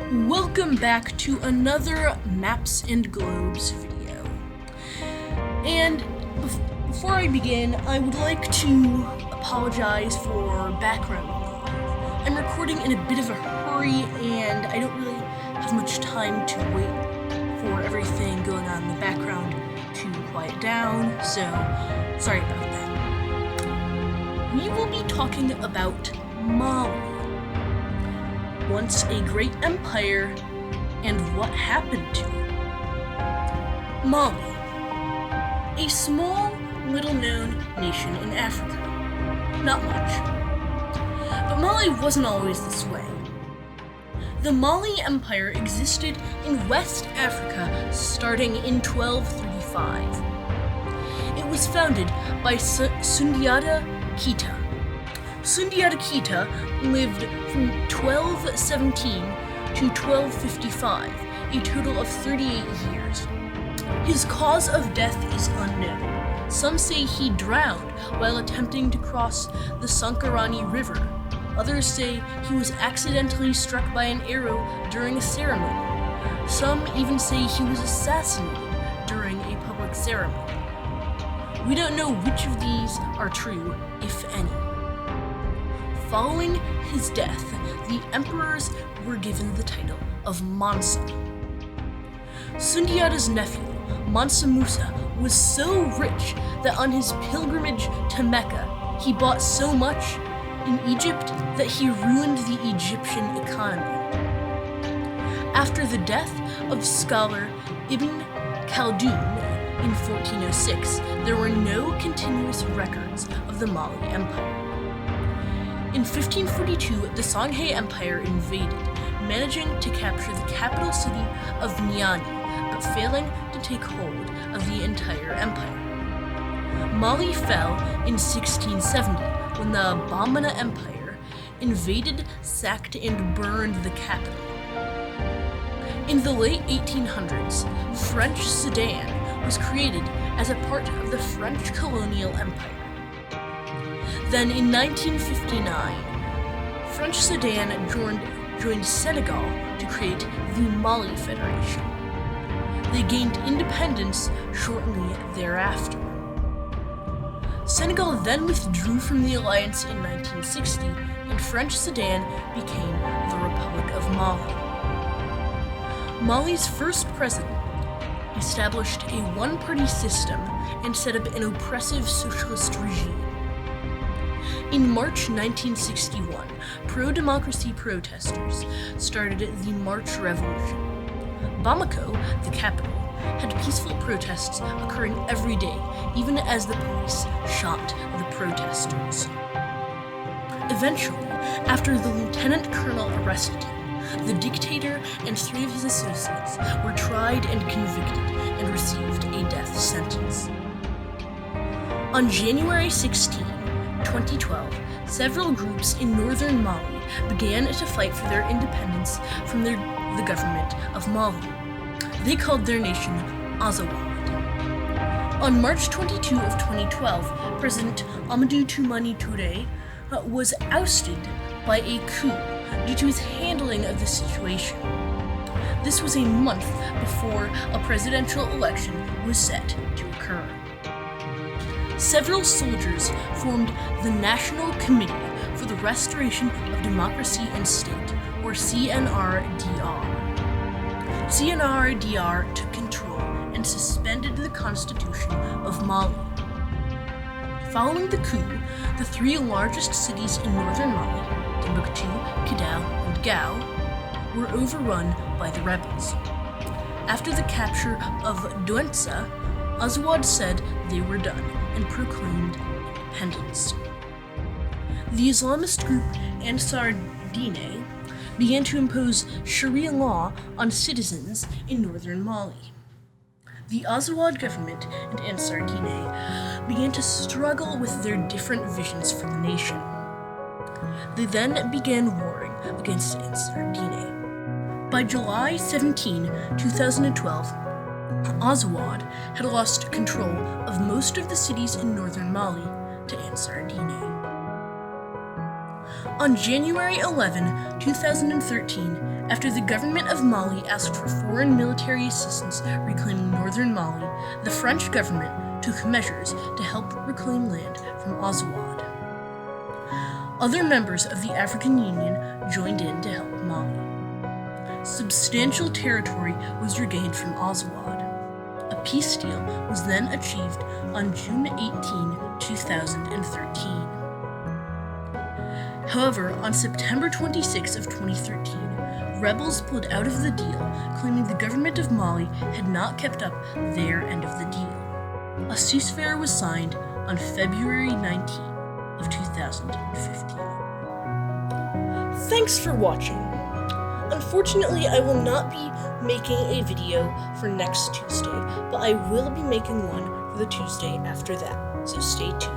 Welcome back to another Maps and Globes video. And before I begin, I would like to apologize for background noise. I'm recording in a bit of a hurry and I don't really have much time to wait for everything going on in the background to quiet down, so sorry about that. We will be talking about Mali. Once a great empire, and what happened to it. Mali, a small, little-known nation in Africa. Not much. But Mali wasn't always this way. The Mali Empire existed in West Africa starting in 1235. It was founded by Sundiata Keita. Sundiata Keita lived from 1217 to 1255, a total of 38 years. His cause of death is unknown. Some say he drowned while attempting to cross the Sankarani River. Others say he was accidentally struck by an arrow during a ceremony. Some even say he was assassinated during a public ceremony. We don't know which of these are true, if any. Following his death, the emperors were given the title of Mansa. Sundiata's nephew, Mansa Musa, was so rich that on his pilgrimage to Mecca, he bought so much in Egypt that he ruined the Egyptian economy. After the death of scholar Ibn Khaldun in 1406, there were no continuous records of the Mali Empire. In 1542, the Songhai Empire invaded, managing to capture the capital city of Niani, but failing to take hold of the entire empire. Mali fell in 1670 when the Bamana Empire invaded, sacked, and burned the capital. In the late 1800s, French Sudan was created as a part of the French colonial empire. Then in 1959, French Sudan joined Senegal to create the Mali Federation. They gained independence shortly thereafter. Senegal then withdrew from the alliance in 1960, and French Sudan became the Republic of Mali. Mali's first president established a one-party system and set up an oppressive socialist regime. In March 1961, pro-democracy protesters started the March Revolution. Bamako, the capital, had peaceful protests occurring every day, even as the police shot the protesters. Eventually, after the lieutenant colonel arrested him, the dictator and 3 of his associates were tried and convicted and received a death sentence. On January 16, 2012, several groups in northern Mali began to fight for their independence from the government of Mali. They called their nation Azawad. On March 22 of 2012, President Amadou Toumani Touré was ousted by a coup due to his handling of the situation. This was a month before a presidential election was set to occur. Several soldiers formed the National Committee for the Restoration of Democracy and State, or CNRDR. CNRDR took control and suspended the Constitution of Mali. Following the coup, the 3 largest cities in northern Mali, Timbuktu, Kidal, and Gao, were overrun by the rebels. After the capture of Douentza, Azawad said they were done and proclaimed independence. The Islamist group Ansar Dine began to impose Sharia law on citizens in northern Mali. The Azawad government and Ansar Dine began to struggle with their different visions for the nation. They then began warring against Ansar Dine. By July 17, 2012, Azawad had lost control of most of the cities in northern Mali to Ansar Dine. On January 11, 2013, After the government of Mali asked for foreign military assistance reclaiming northern Mali, the French government took measures to help reclaim land from Azawad. Other members of the African Union joined in to help Mali. Substantial territory was regained from Azawad. A peace deal was then achieved on June 18, 2013. However, on September 26 of 2013, rebels pulled out of the deal, claiming the government of Mali had not kept up their end of the deal. A ceasefire was signed on February 19 of 2015. Thanks for watching. Unfortunately, I will not be making a video for next Tuesday, but I will be making one for the Tuesday after that, so stay tuned.